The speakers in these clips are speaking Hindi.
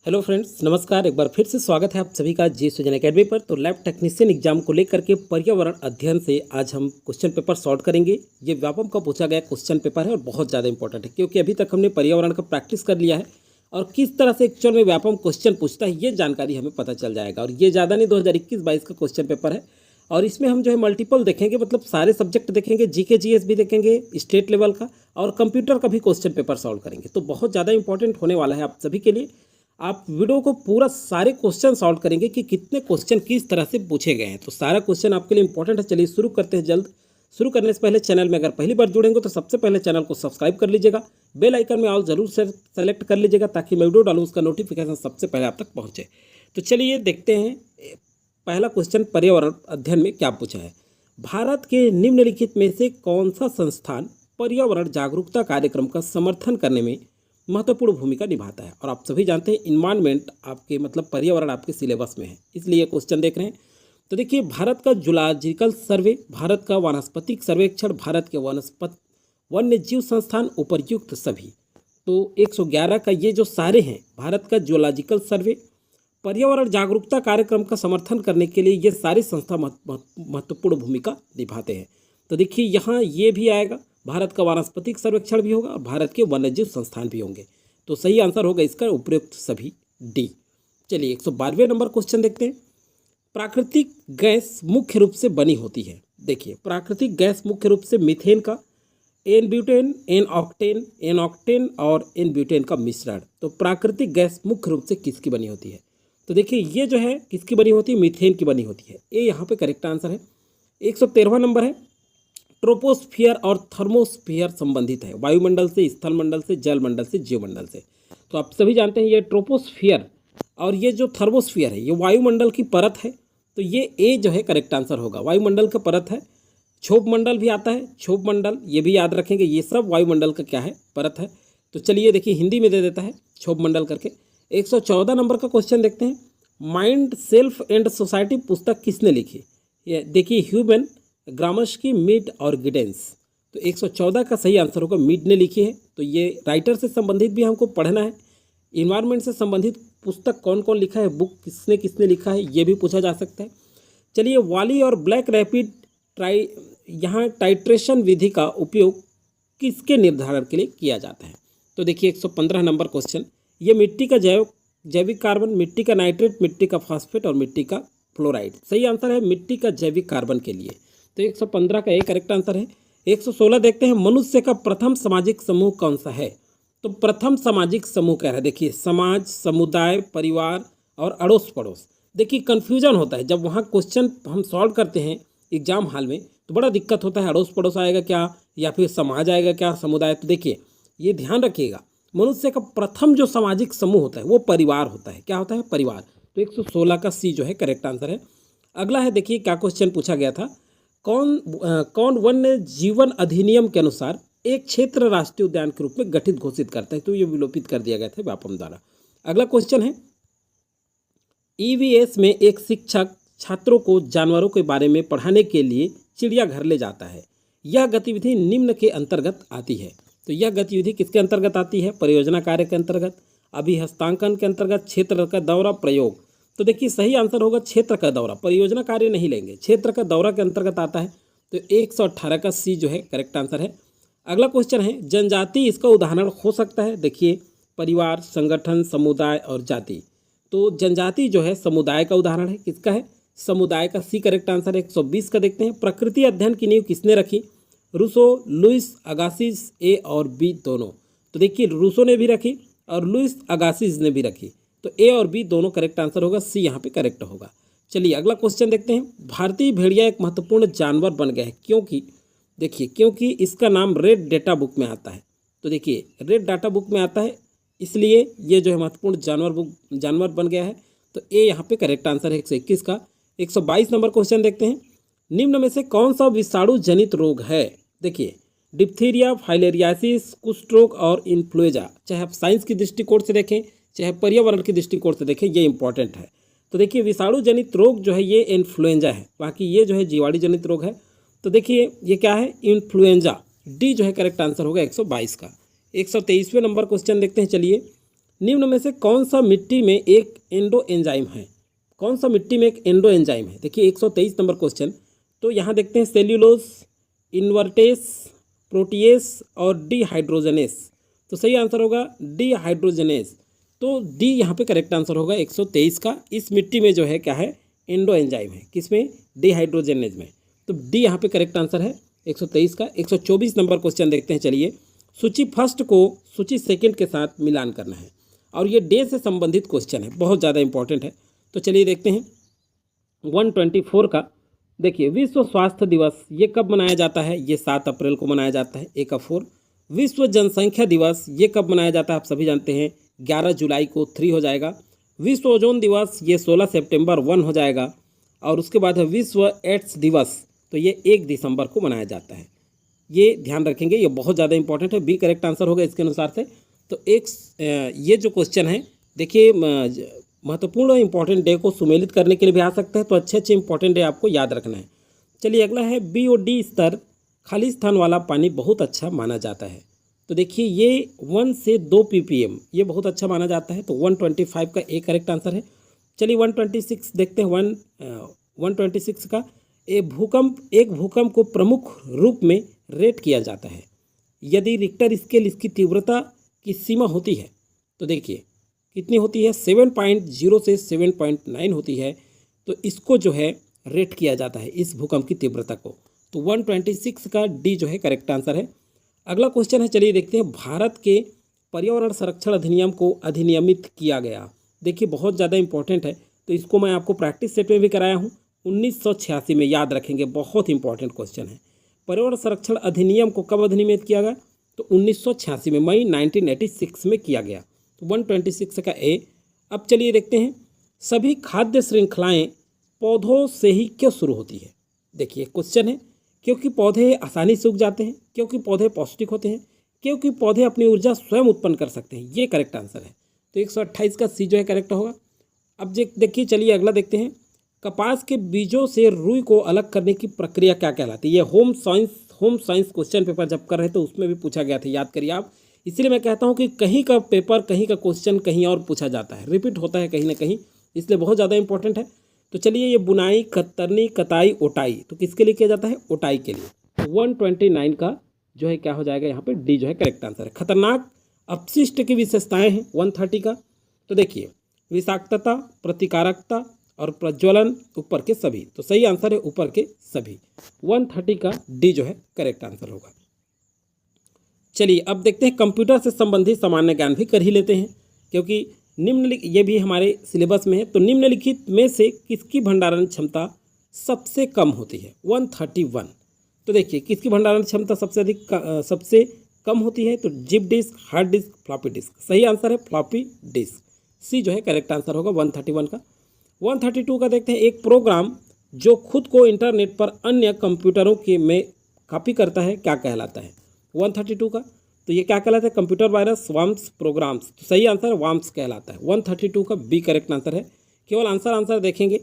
हेलो फ्रेंड्स, नमस्कार। एक बार फिर से स्वागत है आप सभी का जी सुजन एकेडमी पर। तो लैब टेक्नीशियन एग्जाम को लेकर के पर्यावरण अध्ययन से आज हम क्वेश्चन पेपर सॉल्व करेंगे। ये व्यापम का पूछा गया क्वेश्चन पेपर है और बहुत ज़्यादा इंपॉर्टेंट है, क्योंकि अभी तक हमने पर्यावरण का प्रैक्टिस कर लिया है और किस तरह से एक्चुअल में व्यापम क्वेश्चन पूछता है ये जानकारी हमें पता चल जाएगा। और ये ज़्यादा नहीं, 2021-22 का क्वेश्चन पेपर है और इसमें हम जो है मल्टीपल देखेंगे, मतलब सारे सब्जेक्ट देखेंगे, जीके जीएस भी देखेंगे स्टेट लेवल का, और कंप्यूटर का भी क्वेश्चन पेपर सॉल्व करेंगे। तो बहुत ज़्यादा इंपॉर्टेंट होने वाला है आप सभी के लिए। आप वीडियो को पूरा सारे क्वेश्चन सॉल्व करेंगे कि कितने क्वेश्चन किस तरह से पूछे गए हैं। तो सारा क्वेश्चन आपके लिए इंपॉर्टेंट है। चलिए शुरू करते हैं जल्द। शुरू करने से पहले चैनल में अगर पहली बार जुड़ेंगे तो सबसे पहले चैनल को सब्सक्राइब कर लीजिएगा, बेल आइकन में ऑल जरूर से सेलेक्ट कर लीजिएगा ताकि मैं वीडियो डालूँ उसका नोटिफिकेशन सबसे पहले आप तक पहुँचे। तो चलिए देखते हैं पहला क्वेश्चन पर्यावरण अध्ययन में क्या पूछा है। भारत के निम्नलिखित में से कौन सा संस्थान पर्यावरण जागरूकता कार्यक्रम का समर्थन करने में महत्वपूर्ण भूमिका निभाता है। और आप सभी जानते हैं इन्वायरमेंट आपके मतलब पर्यावरण आपके सिलेबस में है, इसलिए क्वेश्चन देख रहे हैं। तो देखिए, भारत का जूलॉजिकल सर्वे, भारत का वानस्पतिक सर्वेक्षण, भारत के वन्य जीव संस्थान, उपर्युक्त सभी। तो 111 का ये जो सारे हैं, भारत का जूलॉजिकल सर्वे, पर्यावरण जागरूकता कार्यक्रम का समर्थन करने के लिए ये सारी संस्था महत्वपूर्ण भूमिका निभाते हैं। तो देखिए यहाँ ये भी आएगा, भारत का वानस्पतिक सर्वेक्षण भी होगा और भारत के वन्यजीव संस्थान भी होंगे। तो सही आंसर होगा इसका उपयुक्त सभी, डी। चलिए 112वें नंबर क्वेश्चन देखते हैं। प्राकृतिक गैस मुख्य रूप से बनी होती है। देखिए, प्राकृतिक गैस मुख्य रूप से मीथेन का, एन ब्यूटेन, एन ऑक्टेन और एन ब्यूटेन का मिश्रण। तो प्राकृतिक गैस मुख्य रूप से किसकी बनी होती है? तो देखिए ये जो है किसकी बनी होती है? मीथेन की बनी होती है। ये यहाँ पे करेक्ट आंसर है। 113वां नंबर है, ट्रोपोस्फियर और थर्मोस्फियर संबंधित है, वायुमंडल से, स्थल मंडल से, जल मंडल से, जीवमंडल से। तो आप सभी जानते हैं ये ट्रोपोस्फियर और ये जो थर्मोस्फियर है ये वायुमंडल की परत है। तो ये ए जो है करेक्ट आंसर होगा, वायुमंडल का परत है। क्षोभ मंडल भी आता है, क्षोभ मंडल ये भी याद रखेंगे, ये सब वायुमंडल का क्या है? परत है। तो चलिए देखिए हिंदी में दे देता है क्षोभ मंडल करके। 114 नंबर का क्वेश्चन देखते हैं। माइंड, सेल्फ एंड सोसाइटी पुस्तक किसने लिखी? ये देखिए ह्यूमन ग्रामस्की, मीड और गिडेंस। तो 114 का सही आंसर होगा, मीड ने लिखी है। तो ये राइटर से संबंधित भी हमको पढ़ना है। इन्वायरमेंट से संबंधित पुस्तक कौन कौन लिखा है, बुक किसने किसने लिखा है, ये भी पूछा जा सकता है। चलिए, वाली और ब्लैक रैपिड यहाँ टाइट्रेशन विधि का उपयोग किसके निर्धारण के लिए किया जाता है? तो देखिए 115 नंबर क्वेश्चन। ये मिट्टी का जैविक कार्बन, मिट्टी का नाइट्रेट, मिट्टी का फास्फेट और मिट्टी का फ्लोराइड। सही आंसर है मिट्टी का जैविक कार्बन के लिए। तो 115 का एक करेक्ट आंसर है। 116 देखते हैं, मनुष्य का प्रथम सामाजिक समूह कौन सा है? तो प्रथम सामाजिक समूह कह रहा है, देखिए समाज, समुदाय, परिवार और अड़ोस पड़ोस। देखिए कन्फ्यूजन होता है जब वहाँ क्वेश्चन हम सॉल्व करते हैं एग्जाम हॉल में, तो बड़ा दिक्कत होता है, अड़ोस पड़ोस आएगा क्या या फिर समाज आएगा क्या, समुदाय। तो देखिए ये ध्यान रखिएगा, मनुष्य का प्रथम जो सामाजिक समूह होता है वो परिवार होता है। क्या होता है? परिवार। तो 116 का सी जो है करेक्ट आंसर है। अगला है, देखिए क्या क्वेश्चन पूछा गया था। कौन वन्य जीवन अधिनियम के अनुसार एक क्षेत्र राष्ट्रीय उद्यान के रूप में गठित घोषित करता है? तो ये विलोपित कर दिया गया था व्यापम द्वारा। अगला क्वेश्चन है, ईवीएस में एक शिक्षक छात्रों को जानवरों के बारे में पढ़ाने के लिए चिड़ियाघर ले जाता है। यह गतिविधि निम्न के अंतर्गत आती है। तो यह गतिविधि किसके अंतर्गत आती है? परियोजना कार्य के अंतर्गत, अभिहस्तांकन के अंतर्गत, क्षेत्र का दौरा, प्रयोग। तो देखिए सही आंसर होगा क्षेत्र का दौरा, परियोजना कार्य नहीं लेंगे, क्षेत्र का दौरा के अंतर्गत आता है। तो 118 का सी जो है करेक्ट आंसर है। अगला क्वेश्चन है, जनजाति इसका उदाहरण हो सकता है। देखिए परिवार, संगठन, समुदाय और जाति। तो जनजाति जो है समुदाय का उदाहरण है। किसका है? समुदाय का सी करेक्ट आंसर है। 120 का देखते हैं, प्रकृति अध्ययन की नींव किसने रखी? रूसो, लुइस अगासिस, ए और बी दोनों। तो देखिए रूसो ने भी रखी और लुइस अगासिस ने भी रखी। तो ए और बी दोनों करेक्ट आंसर होगा, सी यहाँ पे करेक्ट होगा। चलिए अगला क्वेश्चन देखते हैं। भारतीय भेड़िया एक महत्वपूर्ण जानवर बन गया है क्योंकि, देखिए क्योंकि इसका नाम रेड डेटा बुक में आता है। तो देखिए रेड डाटा बुक में आता है, इसलिए ये जो है महत्वपूर्ण जानवर बन गया है। तो ए यहाँ पे करेक्ट आंसर है 121 का। 122 नंबर क्वेश्चन देखते हैं, निम्न में से कौन सा विषाणु जनित रोग है? देखिए डिप्थीरिया, फाइलेरियासिस, कुष्ठ रोग और इन्फ्लुएंजा। चाहे आप साइंस की दृष्टिकोण से देखें चाहे पर्यावरण की दृष्टिकोण से देखें, ये इंपॉर्टेंट है। तो देखिए विषाणु जनित रोग जो है ये इन्फ्लुएंजा है, बाकी ये जो है जीवाणु जनित रोग है। तो देखिए ये क्या है? इन्फ्लुएंजा। डी जो है करेक्ट आंसर होगा 122 का। 123वें नंबर क्वेश्चन देखते हैं। चलिए, निम्न में से कौन सा मिट्टी में एक एंडो एंजाइम है? कौन सा मिट्टी में एक एंडो एंजाइम है? देखिए 123 नंबर क्वेश्चन। तो यहाँ देखते हैं सेल्यूलोज, इन्वर्टेस, प्रोटीएस और डीहाइड्रोजनेस। तो सही आंसर होगा डीहाइड्रोजनेस। तो डी यहाँ पे करेक्ट आंसर होगा 123 का। इस मिट्टी में जो है क्या है? एंडो एंजाइम है। किसमें? डीहाइड्रोजनेस में। तो डी यहाँ पे करेक्ट आंसर है 123 का। 124 नंबर क्वेश्चन देखते हैं। चलिए, सूची फर्स्ट को सूची सेकंड के साथ मिलान करना है और ये डे से संबंधित क्वेश्चन है, बहुत ज़्यादा इंपॉर्टेंट है। तो चलिए देखते हैं 124 का। देखिए, विश्व स्वास्थ्य दिवस ये कब मनाया जाता है? ये 7 अप्रैल को मनाया जाता है, 1 4। विश्व जनसंख्या दिवस ये कब मनाया जाता है? आप सभी जानते हैं 11 जुलाई को, 3 हो जाएगा। विश्व ओजोन दिवस ये 16 सितंबर 1 हो जाएगा। और उसके बाद है विश्व एड्स दिवस, तो ये 1 दिसंबर को मनाया जाता है। ये ध्यान रखेंगे, ये बहुत ज़्यादा इंपॉर्टेंट है। बी करेक्ट आंसर होगा इसके अनुसार से। तो ये जो क्वेश्चन है, देखिए महत्वपूर्ण इंपॉर्टेंट डे को सुमेलित करने के लिए भी आ सकता है, तो अच्छे अच्छे इंपॉर्टेंट डे आपको याद रखना है। चलिए अगला है बी और डी स्तर खाली स्थान वाला पानी बहुत अच्छा माना जाता है। तो देखिए ये 1 से 2 ppm ये बहुत अच्छा माना जाता है। तो 125 का ए करेक्ट आंसर है। चलिए 126 देखते हैं। 126 का एक भूकंप को प्रमुख रूप में रेट किया जाता है यदि रिक्टर स्केल इसकी तीव्रता की सीमा होती है। तो देखिए कितनी होती है? 7.0 से 7.9 होती है। तो इसको जो है रेट किया जाता है, इस भूकंप की तीव्रता को। तो 126 का डी जो है करेक्ट आंसर है। अगला क्वेश्चन है, चलिए देखते हैं। भारत के पर्यावरण संरक्षण अधिनियम को अधिनियमित किया गया। देखिए बहुत ज़्यादा इंपॉर्टेंट है, तो इसको मैं आपको प्रैक्टिस सेट में भी कराया हूँ 1986 में, याद रखेंगे, बहुत इंपॉर्टेंट क्वेश्चन है। पर्यावरण संरक्षण अधिनियम को कब अधिनियमित किया गया? तो 1986 में, मई 1986 में किया गया। तो 126 का ए। अब चलिए देखते हैं, सभी खाद्य श्रृंखलाएं पौधों से ही क्यों शुरू होती है? देखिए क्वेश्चन है, क्योंकि पौधे आसानी से उग जाते हैं, क्योंकि पौधे पौष्टिक होते हैं, क्योंकि पौधे अपनी ऊर्जा स्वयं उत्पन्न कर सकते हैं। ये करेक्ट आंसर है। तो 128 का सी जो है करेक्ट होगा। अब देखिए, चलिए अगला देखते हैं। कपास के बीजों से रुई को अलग करने की प्रक्रिया क्या कहलाती है? ये होम साइंस क्वेश्चन पेपर जब कर रहे थे उसमें भी पूछा गया था, याद करिए आप। इसलिए मैं कहता हूँ कि कहीं का पेपर, कहीं का क्वेश्चन कहीं और पूछा जाता है, रिपीट होता है कहीं ना कहीं, इसलिए बहुत ज़्यादा इंपॉर्टेंट है। तो चलिए ये बुनाई, कतरनी, कताई, ओटाई, तो किसके लिए किया जाता है? ओटाई के लिए। 129 का जो है क्या हो जाएगा? यहाँ पे डी जो है करेक्ट आंसर है। खतरनाक अपशिष्ट की विशेषताएं हैं 130 का। तो देखिए विषाक्तता, प्रतिकारकता और प्रज्वलन, ऊपर के सभी। तो सही आंसर है ऊपर के सभी। 130 का डी जो है करेक्ट आंसर होगा। चलिए अब देखते हैं, कंप्यूटर से संबंधित सामान्य ज्ञान भी कर ही लेते हैं, क्योंकि ये भी हमारे सिलेबस में है। तो निम्नलिखित में से किसकी भंडारण क्षमता सबसे कम होती है? 131। तो देखिए किसकी भंडारण क्षमता सबसे कम होती है? तो zip disk, hard disk, floppy disk. सही आंसर है फ्लॉपी डिस्क, सी जो है करेक्ट आंसर होगा 131 का। 132 का देखते हैं, एक प्रोग्राम जो खुद को इंटरनेट पर अन्य कंप्यूटरों के में कॉपी करता है क्या कहलाता है? 132 का, तो ये क्या कहलाता है? Computer virus, worms, programs. तो सही आंसर वार्म्स कहलाता है। 132 का बी करेक्ट आंसर है। केवल आंसर देखेंगे।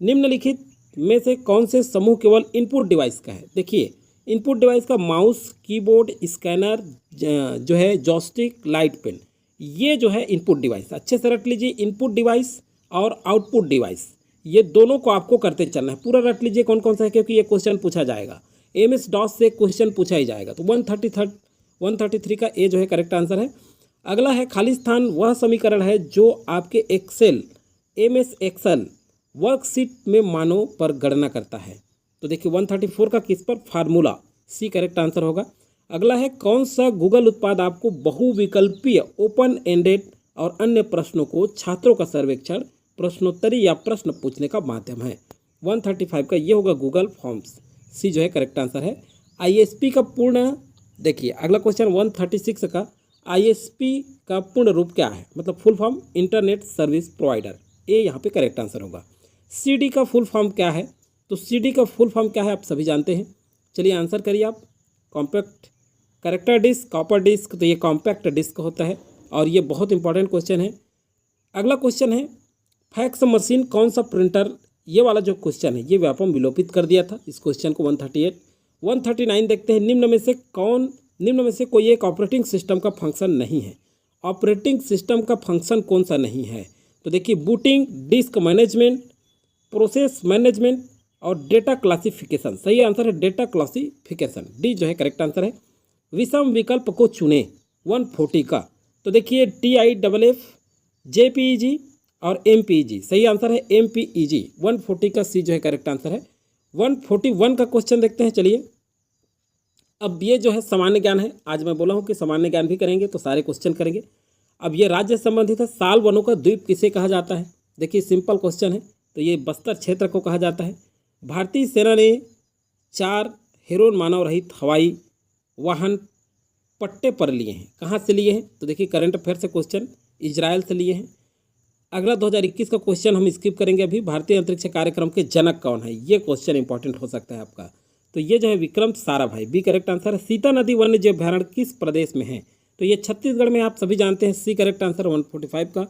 निम्नलिखित में से कौन से समूह केवल इनपुट डिवाइस का है? देखिए इनपुट डिवाइस का माउस, कीबोर्ड, स्कैनर, जो है जॉयस्टिक, लाइट पेन, ये जो है इनपुट डिवाइस। अच्छे से रट लीजिए, इनपुट डिवाइस और आउटपुट डिवाइस, ये दोनों को आपको करते चलना है। पूरा रट लीजिए कौन कौन सा है, क्योंकि ये क्वेश्चन पूछा जाएगा। MS-DOS से क्वेश्चन पूछा ही जाएगा। तो 133 का ए जो है करेक्ट आंसर है। अगला है, खाली स्थान वह समीकरण है जो आपके MS एक्सेल वर्कशीट में मानों पर गणना करता है। तो देखिए 134 का किस पर? फार्मूला, सी करेक्ट आंसर होगा। अगला है, कौन सा गूगल उत्पाद आपको बहुविकल्पीय, ओपन एंडेड और अन्य प्रश्नों को छात्रों का सर्वेक्षण, प्रश्नोत्तरी या प्रश्न पूछने का माध्यम है? 135 का ये होगा गूगल फॉर्म्स, सी जो है करेक्ट आंसर है। ISP का पूर्ण, देखिए अगला क्वेश्चन 136 का, ISP का पूर्ण रूप क्या है? मतलब full form internet service provider, A यहाँ पे करेक्ट आंसर होगा। CD का फुल फॉर्म क्या है? तो CD का फुल फॉर्म क्या है आप सभी जानते हैं। चलिए आंसर करिए आप। Compact character disc, copper disc, तो ये कॉम्पैक्ट डिस्क होता है और ये बहुत इंपॉर्टेंट क्वेश्चन है। अगला क्वेश्चन है, फैक्स मशीन कौन सा प्रिंटर, ये वाला जो क्वेश्चन है ये व्यापम विलोपित कर दिया था इस क्वेश्चन को। 138 139 देखते हैं, निम्न में से कोई एक ऑपरेटिंग सिस्टम का फंक्शन नहीं है? ऑपरेटिंग सिस्टम का फंक्शन कौन सा नहीं है? तो देखिए booting, disc management, process management और डेटा क्लासिफिकेशन। सही आंसर है डेटा क्लासिफिकेशन, डी जो है करेक्ट आंसर है। विषम विकल्प को चुने 140 का। तो देखिए TIFF, JPEG और MPEG। सही आंसर है MPEG। 140 का सी जो है करेक्ट आंसर है। 141 का क्वेश्चन देखते हैं। चलिए, अब ये जो है सामान्य ज्ञान है। आज मैं बोला हूँ कि सामान्य ज्ञान भी करेंगे तो सारे क्वेश्चन करेंगे। अब ये राज्य संबंधित है। साल वनों का द्वीप किसे कहा जाता है? देखिए सिंपल क्वेश्चन है। तो ये बस्तर क्षेत्र को कहा जाता है। भारतीय सेना ने 4 हेरोन मानव रहित हवाई वाहन पट्टे पर लिए हैं। कहाँ से लिए हैं? तो देखिए करंट अफेयर से क्वेश्चन, इजराइल से लिए हैं। अगला 2021 का क्वेश्चन हम स्किप करेंगे अभी। भारतीय अंतरिक्ष कार्यक्रम के जनक कौन है? ये क्वेश्चन इंपॉर्टेंट हो सकता है आपका। तो ये जो है Vikram Sarabhai, B correct answer है। सीता नदी वन्य जीव अभ्यारण्य किस प्रदेश में है? तो ये छत्तीसगढ़ में, आप सभी जानते हैं। सी करेक्ट आंसर 145 का।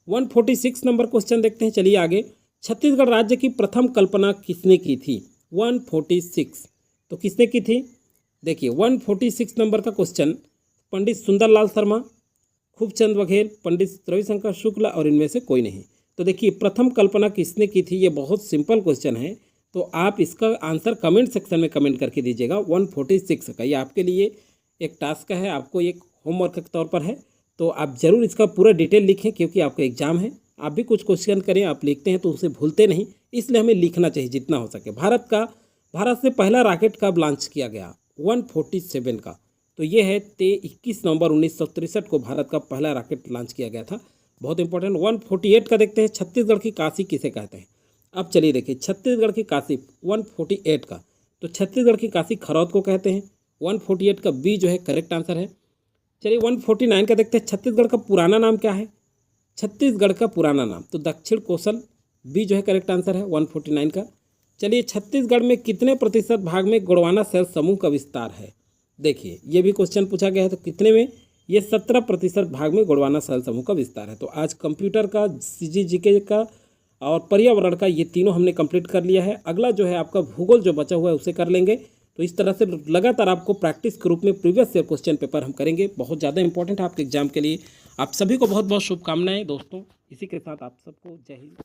146 नंबर क्वेश्चन देखते हैं। चलिए आगे, छत्तीसगढ़ राज्य की प्रथम कल्पना किसने की थी? 146 तो किसने की थी? देखिए 146 नंबर का क्वेश्चन, पंडित सुंदरलाल शर्मा, खूबचंद बघेल, पंडित रविशंकर शुक्ल और इनमें से कोई नहीं। तो देखिए प्रथम कल्पना किसने की थी? ये बहुत सिंपल क्वेश्चन है, तो आप इसका आंसर कमेंट सेक्शन में कमेंट करके दीजिएगा। 146 का ये आपके लिए एक टास्क है, आपको एक होमवर्क के तौर पर है। तो आप ज़रूर इसका पूरा डिटेल लिखें, क्योंकि आपका एग्जाम है। आप भी कुछ क्वेश्चन करें, आप लिखते हैं तो उसे भूलते नहीं, इसलिए हमें लिखना चाहिए जितना हो सके। भारत से पहला रॉकेट कब लॉन्च किया गया? 147 का। तो ये है 21 नवंबर 1963 को भारत का पहला रॉकेट लॉन्च किया गया था। बहुत इंपॉर्टेंट। 148 का देखते हैं, छत्तीसगढ़ की काशी किसे कहते हैं? अब चलिए देखिए, छत्तीसगढ़ की काशी 148 का, तो छत्तीसगढ़ की काशी खरौद को कहते हैं। 148 का बी जो है करेक्ट आंसर है। चलिए 149 का देखते हैं, छत्तीसगढ़ का पुराना नाम क्या है? छत्तीसगढ़ का पुराना नाम तो दक्षिण कोसल, बी जो है करेक्ट आंसर है 149 का। चलिए छत्तीसगढ़ में कितने प्रतिशत भाग में गोंडवाना सेल समूह का विस्तार है? देखिए ये भी क्वेश्चन पूछा गया है, तो कितने में? ये 17% भाग में गोंडवाना सेल समूह का विस्तार है। तो आज कंप्यूटर का, CGK का और पर्यावरण का ये तीनों हमने कंप्लीट कर लिया है। अगला जो है आपका भूगोल जो बचा हुआ है उसे कर लेंगे। तो इस तरह से लगातार आपको प्रैक्टिस के रूप में प्रीवियस ईयर क्वेश्चन पेपर हम करेंगे। बहुत ज़्यादा इंपॉर्टेंट है आपके एग्जाम के लिए। आप सभी को बहुत बहुत शुभकामनाएं दोस्तों। इसी के साथ आप सबको जय हिंद।